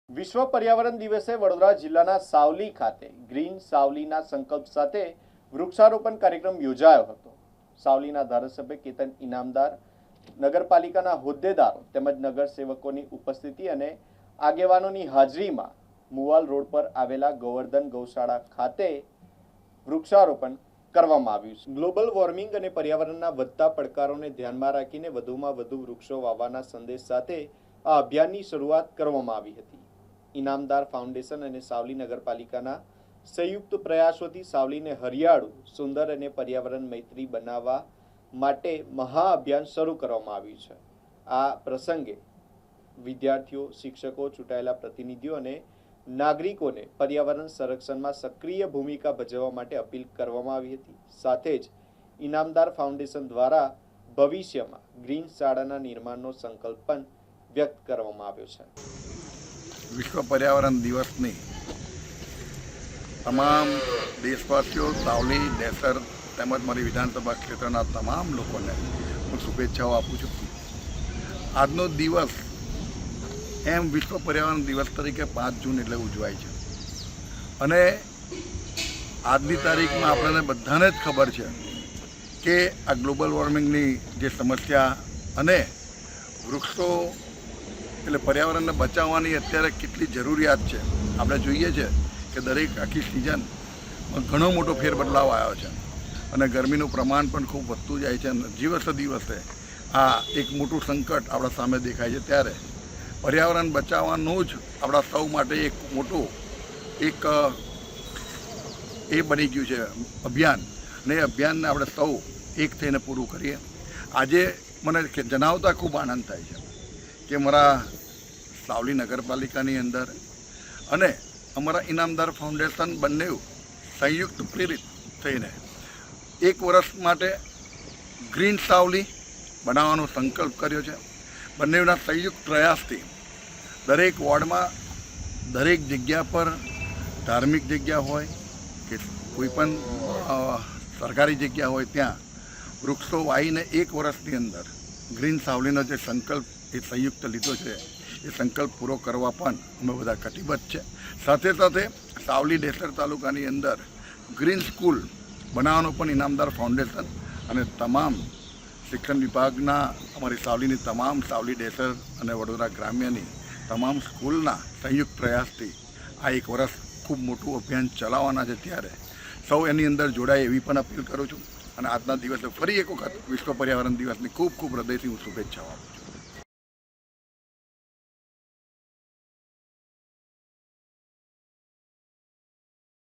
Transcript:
વિશ્વ પર્યાવરણ દિવસે વડોદરા જિલ્લાના સાવલી ખાતે ગ્રીન સાવલીના સંકલ્પ સાથે વૃક્ષારોપણ કાર્યક્રમ યોજાયો હતો। સાવલીના ધારાસભ્ય કેતન ઇનામદાર, નગરપાલિકાના હોદ્દેદારો તેમજ નગરસેવકોની ઉપસ્થિતિ અને આગેવાનોની હાજરીમાં મુવાલ રોડ પર આવેલા ગોવર્ધન ગૌશાળા ખાતે વૃક્ષારોપણ કરવામાં આવ્યું છે। ગ્લોબલ વોર્મિંગ અને પર્યાવરણના વધતા પડકારોને ધ્યાનમાં રાખીને વધુમાં વધુ વૃક્ષો વાવવાના સંદેશ સાથે આ અભિયાનની શરૂઆત કરવામાં આવી હતી। ઇનામદાર ફાઉન્ડેશન અને સાવલી નગરપાલિકાના સંયુક્ત પ્રયાસોથી સાવલીને હરિયાળું, સુંદર અને પર્યાવરણ મૈત્રી બનાવવા માટે મહાઅભિયાન શરૂ કરવામાં આવ્યું છે। આ પ્રસંગે વિદ્યાર્થીઓ, શિક્ષકો, ચૂંટાયેલા પ્રતિનિધિઓ અને નાગરિકોને પર્યાવરણ સંરક્ષણમાં સક્રિય ભૂમિકા ભજવવા માટે અપીલ કરવામાં આવી હતી। સાથે જ ઇનામદાર ફાઉન્ડેશન દ્વારા ભવિષ્યમાં ગ્રીન શાળાના નિર્માણનો સંકલ્પ પણ વ્યક્ત કરવામાં આવ્યો છે। વિશ્વ પર્યાવરણ દિવસની તમામ દેશવાસીઓ, સાવલી, ડેસર તેમજ મારી વિધાનસભા ક્ષેત્રના તમામ લોકોને હું શુભેચ્છાઓ આપું છું। આજનો દિવસ એમ વિશ્વ પર્યાવરણ દિવસ તરીકે 5 જૂન એટલે ઉજવાય છે અને આજની તારીખમાં આપણને બધાને જ ખબર છે કે આ ગ્લોબલ વોર્મિંગની જે સમસ્યા અને વૃક્ષો એટલે પર્યાવરણને બચાવવાની અત્યારે કેટલી જરૂરિયાત છે। આપણે જોઈએ છે કે દરેક આખી સિઝનમાં ઘણો મોટો ફેરબદલાવ આવ્યો છે અને ગરમીનું પ્રમાણ પણ ખૂબ વધતું જાય છે અને દિવસે દિવસે આ એક મોટું સંકટ આપણા સામે દેખાય છે। ત્યારે પર્યાવરણ બચાવવાનું જ આપણા સૌ માટે એક મોટું એ બની ગયું છે અભિયાન, અને એ અભિયાનને આપણે સૌ એક થઈને પૂરું કરીએ। આજે મને જણાવતા ખૂબ આનંદ થાય છે કે મારા સાવલી નગરપાલિકાની અંદર અને અમારા ઇનામદાર ફાઉન્ડેશન બંને સંયુક્ત પ્રેરિત થઈને 1 વર્ષ માટે ગ્રીન સાવલી બનાવવાનો સંકલ્પ કર્યો છે। બંનેના સંયુક્ત પ્રયાસથી દરેક વોર્ડમાં, દરેક જગ્યા પર, ધાર્મિક જગ્યા હોય કે કોઈ પણ સરકારી જગ્યા હોય ત્યાં વૃક્ષો વાવીને 1 વર્ષની અંદર ગ્રીન સાવલીનો જે સંકલ્પ એ સંયુક્ત લીધો છે એ સંકલ્પ પૂરો કરવા પણ અમે બધા કટિબદ્ધ છે। સાથે સાથે સાવલી ડેસર તાલુકાની અંદર ગ્રીન સ્કૂલ બનાવવાનો પણ ઇનામદાર ફાઉન્ડેશન અને તમામ શિક્ષણ વિભાગના અમારી સાવલીની તમામ સાવલી ડેસર અને વડોદરા ગ્રામ્યની તમામ સ્કૂલના સંયુક્ત પ્રયાસથી આ 1 વર્ષ ખૂબ મોટું અભિયાન ચલાવવાના છે। ત્યારે સૌ એની અંદર જોડાય એવી પણ અપીલ કરું છું અને આજના દિવસે ફરી એક વખત વિશ્વ પર્યાવરણ દિવસની ખૂબ ખૂબ હૃદયથી હું શુભેચ્છાઓ આપું છું।